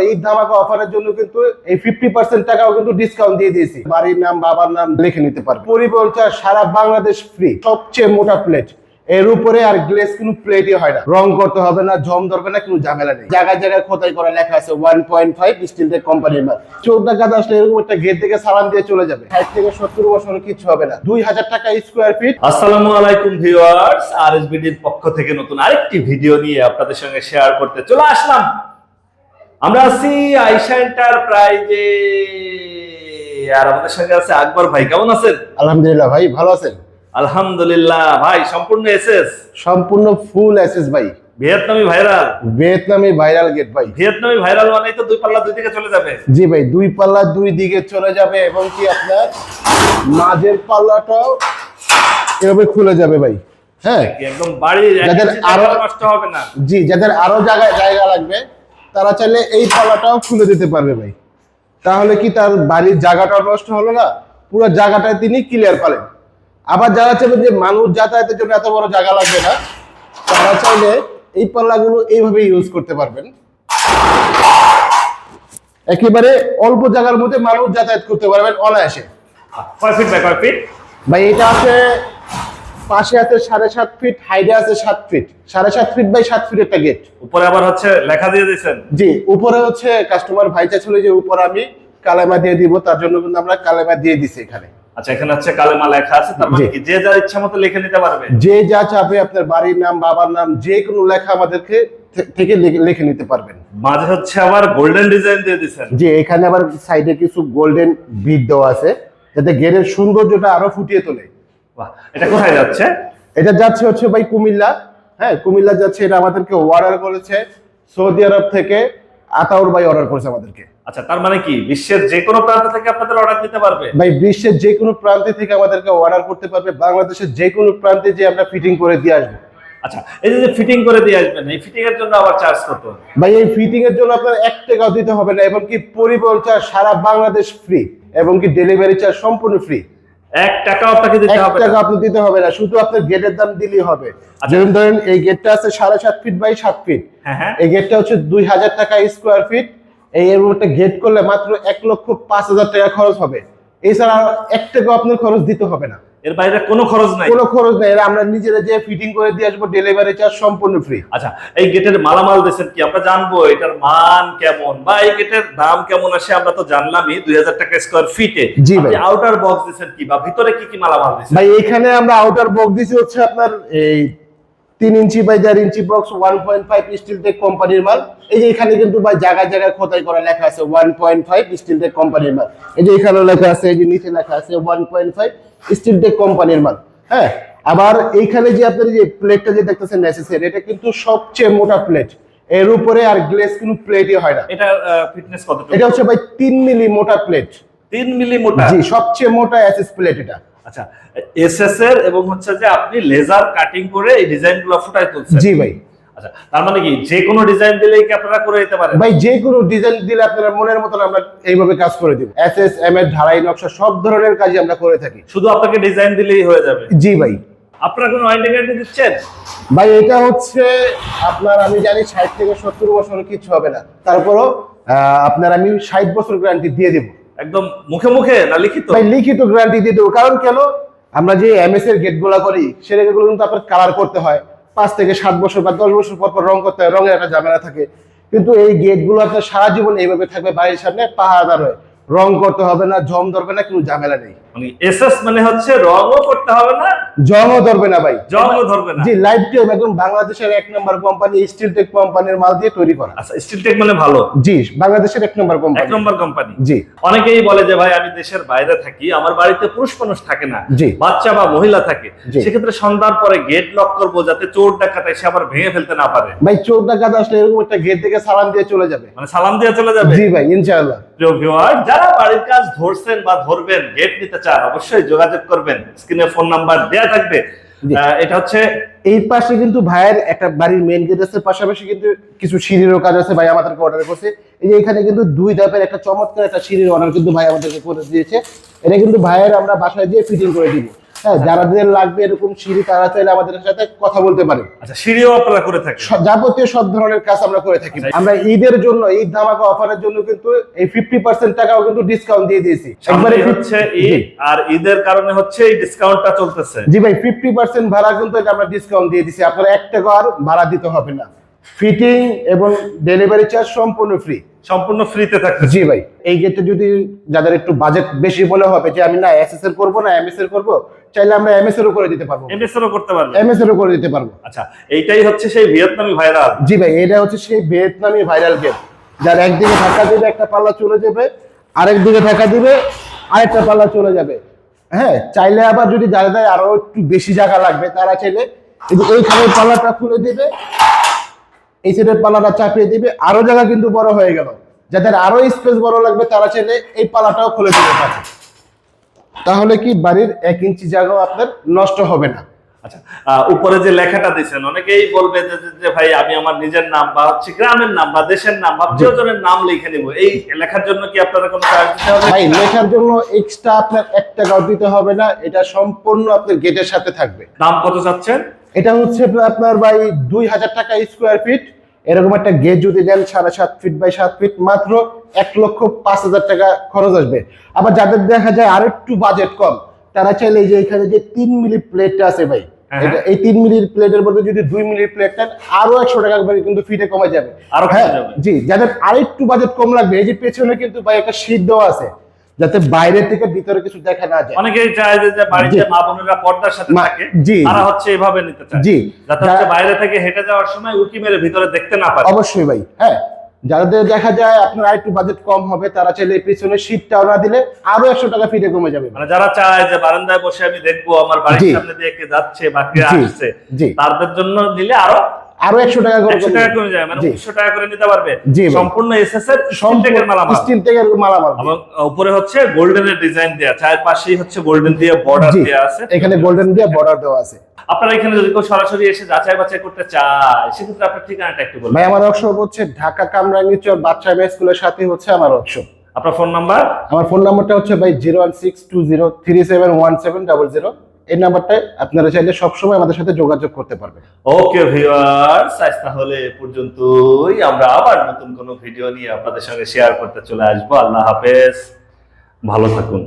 এই ধামাকা অফারের জন্য কিন্তু এই 50% টাকাও কিন্তু ডিসকাউন্ট দিয়ে দিয়েছি। বাড়ির নাম বাবার নাম লিখে নিতে পারবে। পরিবহন চার্জ সারা বাংলাদেশ ফ্রি। সবচেয়ে মোটা প্লেট, এর উপরে আর গ্লেজ কোনো প্লেটই হয় না, রং করতে হবে না, জং ধরবে না, কোনো ঝামেলা নেই। জায়গায় জায়গায় খোদাই করা লেখা আছে 1.5 স্টিল টেক কোম্পানির মাল। 14 টাকা আসলে এরকম একটা গেট থেকে সালাম দিয়ে চলে যাবে। 60 থেকে 70 বছরের কিছু হবে না। 2000 টাকা স্কয়ার ফিট। আসসালামু আলাইকুম ভিউয়ার্স, আরএসবিডির পক্ষ থেকে নতুন আরেকটি ভিডিও নিয়ে আপনাদের সঙ্গে শেয়ার করতে চলে আসলাম। আমরা আছি আয়েশা এন্টারপ্রাইজে, আর আমাদের সঙ্গে আছে আকবর ভাই। কেমন আছেন? আলহামদুলিল্লাহ ভাই, ভালো আছেন? আলহামদুলিল্লাহ ভাই। সম্পূর্ণ এসএস, সম্পূর্ণ ফুল এসএস ভাই। ভিয়েতনামি ভাইরাল। ভিয়েতনামি ভাইরাল গেট ভাই। ভিয়েতনামি ভাইরাল মানে তো দুই পাল্লা দুই দিকে চলে যাবে। জি ভাই, দুই পাল্লা দুই দিকে চলে যাবে এবং কি আপনার মাঝের পাল্লাটাও এভাবে খুলে যাবে ভাই। হ্যাঁ, একদম বাড়ির যাদের আরো নষ্ট হবে না। জি, যাদের আরো জায়গা লাগবে তারা চাইলে এই পাল্লাটাও খুলে দিতে পারবে ভাই। তাহলে কি তার বাড়ির জায়গাটাও নষ্ট হলো না, পুরো জায়গাটায় তিনি ক্লিয়ার পালেন। আবার যারা চাইবেন যে মানুষ যাতায়াতের জন্য এত বড় জায়গা লাগবে না, তারা চাইলে এই পাল্লাগুলো এইভাবে ইউজ করতে পারবেন। একেবারে অল্প জায়গার মধ্যে মানুষ যাতায়াত করতে পারবেন অনায়াসে। কয় ফিট বাই কয় ফিট ভাই? এটা আছে পাশে আছে 7.5 ফিট, হাইটে আছে 7 ফিট। 7.5 ফিট বাই 7 ফিট একটা গেট। উপরে আবার হচ্ছে লেখা দিয়ে দিয়েছেন? জি, উপরে হচ্ছে কাস্টমার ভাই চাইছিল যে উপরে আমি কালেমা দিয়ে দিব, তার জন্য কিন্তু আমরা কালেমা দিয়ে দিছি এখানে। আচ্ছা, এখানে হচ্ছে কালেমা লেখা আছে, তার মানে কি যে যার ইচ্ছা মতো লিখে নিতে পারবে? যে যা চাবে আপনার বাড়ির নাম বাবার নাম যে কোনো লেখা আমাদেরকে থেকে লিখে নিতে পারবেন। মাঝে হচ্ছে আবার গোল্ডেন ডিজাইন দিয়ে দিয়েছেন। যে এখানে আবার সাইডে কিছু গোল্ডেন বিট দেওয়া আছে যাতে গেটের সৌন্দর্যটা আরো ফুটিয়ে তোলে। বাহ, এটা কোথায় যাচ্ছে? এটা যাচ্ছে হচ্ছে ভাই কুমিল্লা। হ্যাঁ, কুমিল্লা যাচ্ছে। এটা আমাদেরকে অর্ডার করেছে সৌদি আরব থেকে, আতাউর ভাই অর্ডার করেছে আমাদেরকে। আচ্ছা, তার মানে কি বিশ্বের যে কোনো প্রান্ত থেকে আপনাদের অর্ডার দিতে পারবে? ভাই, বিশ্বের যে কোনো প্রান্তে থেকে আমাদেরকে অর্ডার করতে পারবে। বাংলাদেশের যে কোনো প্রান্তে যে আমরা ফিটিং করে দিয়ে আসবো। আচ্ছা, এই যে ফিটিং করে দিয়ে আসবেন, এই ফিটিং এর জন্য আবার চার্জ কত? ভাই, এই ফিটিং এর জন্য আপনার 1 টাকাও দিতে হবে না, এবং কি পরিবহন চার্জ সারা বাংলাদেশ ফ্রি, এবং কি ডেলিভারি চার্জ সম্পূর্ণ ফ্রি। 1 টাকাও আপনাকে দিতে হবে 1 টাকা আপনি দিতে হবে না, শুধু আপনার গেটের দাম দিলেই হবে। যেমন ধরেন এই গেটটা আছে 7.5 ফিট বাই 7 ফিট। হ্যাঁ, এই গেটটা হচ্ছে 2000 টাকা স্কোয়ার ফিট। এই এর একটা গেট করলে মাত্র 1,05,000 টাকা খরচ হবে। এছাড়া 1 টাকা আপনার খরচ দিতে হবে না। এর বাইরে কোনো খরচ নাই? কোনো খরচ নাই, আমরা নিজেরা যে ফিটিং করে দিয়ে আসবো, ডেলিভারি চার্জ সম্পূর্ণ ফ্রি। আচ্ছা, এই গেটের মালামাল দিয়েছেন কি? আমরা জানবো এটার মান কেমন বা এই গেটের দাম কেমন আসে। আমরা তো জানলামই 2000 টাকা স্কোয়ার ফিটে। জি ভাই। আউটার বক্স দিয়েছেন কি বা ভিতরে কি কি মালামাল দিয়েছেন? ভাই, এখানে আমরা আউটার বক্স দিছি হচ্ছে আপনার এই 3 inch by 4 inch box 1.5 steel tech কোম্পানির মাল। এই যে এখানে কিন্তু ভাই জায়গায় জায়গায় খোদাই করা লেখা আছে 1.5 স্টিল টেক কোম্পানির মাল। এই যে এখানে লেখা আছে, এই যে নিচে লেখা আছে 1.5 স্টিল টেক কোম্পানির মাল। হ্যাঁ, আবার এইখানে যে আপনার যে প্লেটটা যে দেখতেছেন নেসেসারি, এটা কিন্তু সবচেয়ে মোটা প্লেট। এর উপরে আর গ্লেজ কোনো প্লেটই হয় না। এটা ফিটনেস কতটুকু? এটা হচ্ছে ভাই 3 মিলি মোটা প্লেট। 3 মিলি মোটা? জি, সবচেয়ে মোটা এসএস প্লেট এটা। আচ্ছা, এসএস এর এবং হচ্ছে যে আপনি লেজার কাটিং করে এই ডিজাইনগুলো ফুটাই তুলছেন? জি ভাই। আচ্ছা, তার মানে কি যে কোনো ডিজাইন দিলেই কি আপনারা করে দিতে পারেন? ভাই, যে কোনো ডিজাইন দিলে আপনারা মনের মতন আমরা এইভাবে কাজ করে দিব। এসএস এম এর ঢালাই নকশা সব ধরনের কাজই আমরা করে থাকি। শুধু আপনাকে ডিজাইন দিলেই হয়ে যাবে? জি ভাই। আপনারা কোনো ওয়ারেন্টি গ্যারান্টি দিচ্ছেন? ভাই, এটা হচ্ছে আপনার, আমি জানি 60 থেকে 70 বছরের কিছু হবে না, তারপরও আপনার আমি 60 বছর গ্যারান্টি দিয়ে দেব। একদম মুখে মুখে না লিখিত? ভাই, লিখিত গ্যারান্টি দিয়ে দেবো। কারণ কেন, আমরা যে এমএস এর গেট গুলা করি সেগুলো কিন্তু আপনার কালার করতে হয় 5 থেকে 7 বছর বা 10 বছর পর পর রং করতে হয়, রঙের একটা ঝামেলা থাকে। কিন্তু এই গেট গুলো আপনার সারা জীবন এইভাবে থাকবে, বাড়ির সামনে পাহারাদার হয়ে, রং করতে হবে না, জং ধরবে না, কোনো ঝামেলা নেই। মানে এসএস মানে হচ্ছে রংও করতে হবে না, জংও ধরবে না ভাই। জংও ধরবে না? জি, লাইফ টাইম একদম বাংলাদেশের 1 নম্বর কোম্পানি স্টিল টেক কোম্পানির মাল দিয়ে তৈরি করা। আচ্ছা, স্টিল টেক মানে ভালো? জি, বাংলাদেশের 1 নম্বর কোম্পানি। 1 নম্বর কোম্পানি। জি। অনেকেই বলে যে ভাই আমি দেশের বাইরে থাকি, আমার বাড়িতে পুরুষ মানুষ থাকে না, জি, বাচ্চা বা মহিলা থাকে, জি। সেক্ষেত্রে সন্ধ্যার পরে গেট লক করবো যাতে চোর ডাকাত এসে আবার ভেঙে ফেলতে না পারে। ভাই, 14 টাকা আসলে এরকম একটা গেট থেকে সালাম দিয়ে চলে যাবে। মানে সালাম দিয়ে চলে যাবে? জি ভাই, ইনশাআল্লাহ। প্রিয় ভিউয়ার, যারা বাড়ির কাজ ধরছেন বা ধরবেন, গেট নিতে চান, অবশ্যই যোগাযোগ করবেন। স্ক্রিনে ফোন নাম্বার দেয়া থাকবে। এটা হচ্ছে এই পাশে কিন্তু ভাইয়ের একটা বাড়ির মেইন গেট আছে, পাশাপাশি কিন্তু কিছু সিঁড়িরও কাজ আছে। ভাই আমাদেরকে অর্ডার করছে। এই যে এখানে কিন্তু 2 ধাপের একটা চমৎকার একটা সিঁড়ির অর্ডার কিন্তু ভাই আমাদেরকে করে দিয়েছে। এটা কিন্তু ভাইয়ের আমরা বাসায় দিয়ে ফিটিং করে দিব। হ্যাঁ, যাদের লাগবে এরকম সিঁড়ি তারা চাইলে আমাদের সাথে কথা বলতে পারেন। আচ্ছা, সিঁড়িও আপনারা করে থাকেন? যাবতীয় সব ধরনের কাজ আমরা করে থাকি। আমরা ঈদের জন্য, ঈদ ধামাকা অফারের জন্য কিন্তু এই 50% টাকাও কিন্তু ডিসকাউন্ট দিয়ে দিয়েছি। একবারে হচ্ছে ঈদ, আর ঈদের কারণে হচ্ছে এই ডিসকাউন্টটা চলতেছে। জি ভাই, 50% ভাড়া কিন্তু এটা আমরা ডিসকাউন্ট দিয়ে দিছি। আপনার 1 টাকা আর ভাড়া দিতে হবে না। ফিটিং এবং ডেলিভারি চার্জ সম্পূর্ণ ফ্রি। সম্পূর্ণ ফ্রিতে থাকবে? জি ভাই। এই গেটে যদি যাদের একটু বাজেট বেশি মনে হবে যে আমি না এসএসএল করব না এমএসএল করব, চাইলে আমরা এমএসএল করে দিতে পারবো। এমএসএলও করতে পারবে? এমএসএল করে দিতে পারবো। আচ্ছা, এইটাই হচ্ছে সেই ভিয়েতনামি ভাইরাল? জি ভাই, এটা হচ্ছে সেই ভিয়েতনামি ভাইরাল গেট, যার একদিকে ধাক্কা দিবে একটা পাল্লা চলে যাবে, আরেক দিকে ধাক্কা দিবে আরেকটা পাল্লা চলে যাবে। হ্যাঁ, চাইলে আবার যদি যাদের আরো একটু বেশি জায়গা লাগবে তারা চাইলে এইখানে পাল্লাটা খুলে দিবে, এই সাইডের পাল্লাটা চাপিয়ে দিবে, আরো জায়গা কিন্তু বড় হয়ে গেল। যাদের আরো স্পেস বড় লাগবে তারা চাইলে এই পাল্লাটাও খুলে দিতে পারে। তাহলে কি বাড়ির 1 ইঞ্চি জায়গাও আপনার নষ্ট হবে না। আচ্ছা, উপরে যে লেখাটা দিয়েছেন, অনেকেই বলবে যে ভাই আমি আমার নিজের নাম বা হচ্ছে গ্রামের নাম বা দেশের নাম বা প্রিয়জনের নাম লিখে নিব, এই লেখার জন্য কি আপনারা কোনো চার্জ দিতে হবে? ভাই, লেখার জন্য এক্সট্রা আপনার 1 টাকাও দিতে হবে না, এটা সম্পূর্ণ আপনার গেটের সাথে থাকবে। দাম কত চাচ্ছেন? এটা হচ্ছে আপনার ভাই 2000 টাকা স্কোয়ার ফিট। এরকম একটা গেট যদি দেন 7.5 ফিট বাই 7 ফিট, মাত্র 1,05,000 টাকা খরচ আসবে। আবার যাদের দেখা যায় আর একটু বাজেট কম, তারা চাইলে এই যে এখানে যে 3 মিলি প্লেটটা আছে ভাই, এটা এই 3 মিলি প্লেটের বদলে যদি 2 মিলি প্লেট নেন আরো 100 টাকা করে কিন্তু ফিটে কমে যাবে। আরো হ্যাঁ, কমে যাবে? জি, যাদের আরেকটু বাজেট কম লাগবে, এই যে পেছনে কিন্তু ভাই একটা শীট দেওয়া আছে, যাতে বাইরে থেকে ভিতরে কিছু দেখা না যায়। অনেকেই চায় যে বাড়িতে মা বোনেরা পর্দার সাথে থাকে, জি, তারা হচ্ছে এভাবে নিতে চায়, জি, যাতে হচ্ছে বাইরে থেকে হেঁটে যাওয়ার সময় উকি মেরে ভিতরে দেখতে না পারে। অবশ্যই ভাই। হ্যাঁ, যাদের দেখা যায় আপনার আরেকটু বাজেট কম হবে তারা চাইলে পিছনে শীটটাও না দিলে আরো 100 টাকা ফিটে কমে যাবে। মানে যারা চায় যে বারান্দায় বসে আমি দেখবো আমার বাড়ির সামনে দিয়ে কে যাচ্ছে বা কে আসছে, তাদের জন্য নিলে আরো 100 টাকা করে কমে যায়, মানে 1900 টাকা করে নিতে পারবে। সম্পূর্ণ এসএস এর স্টিল টেকের মালামাল, স্টিল টেকের মালামাল, এবং উপরে হচ্ছে গোল্ডেনের ডিজাইন দেয়া, চারপাশেই হচ্ছে গোল্ডেন দিয়ে বর্ডার দেয়া আছে। এখানে গোল্ডেন দিয়ে বর্ডার দেওয়া আছে। আপনারা এখানে যদি কেউ সরাসরি এসে যাচাই বাছাই করতে চায়, সেক্ষেত্রে আপনার ঠিকানাটা একটু বলুন। ভাই, আমার ওয়ার্কশপ হচ্ছে ঢাকা কামরাঙ্গীরচর বাদশা স্কুলের সাথে হচ্ছে আমার ওয়ার্কশপ। আপনার ফোন নাম্বার? আমার ফোন নাম্বারটা হচ্ছে ভাই 01620371700। এই নাম্বারটায় আপনারা চাইলে সবসময় আমাদের সাথে যোগাযোগ করতে পারবেন। ওকে ভিউয়ার্স, আজ তাহলে এ পর্যন্তই। আমরা আবার নতুন কোনো ভিডিও নিয়ে আপনাদের সঙ্গে শেয়ার করতে চলে আসবো। আল্লাহ হাফেজ, ভালো থাকুন।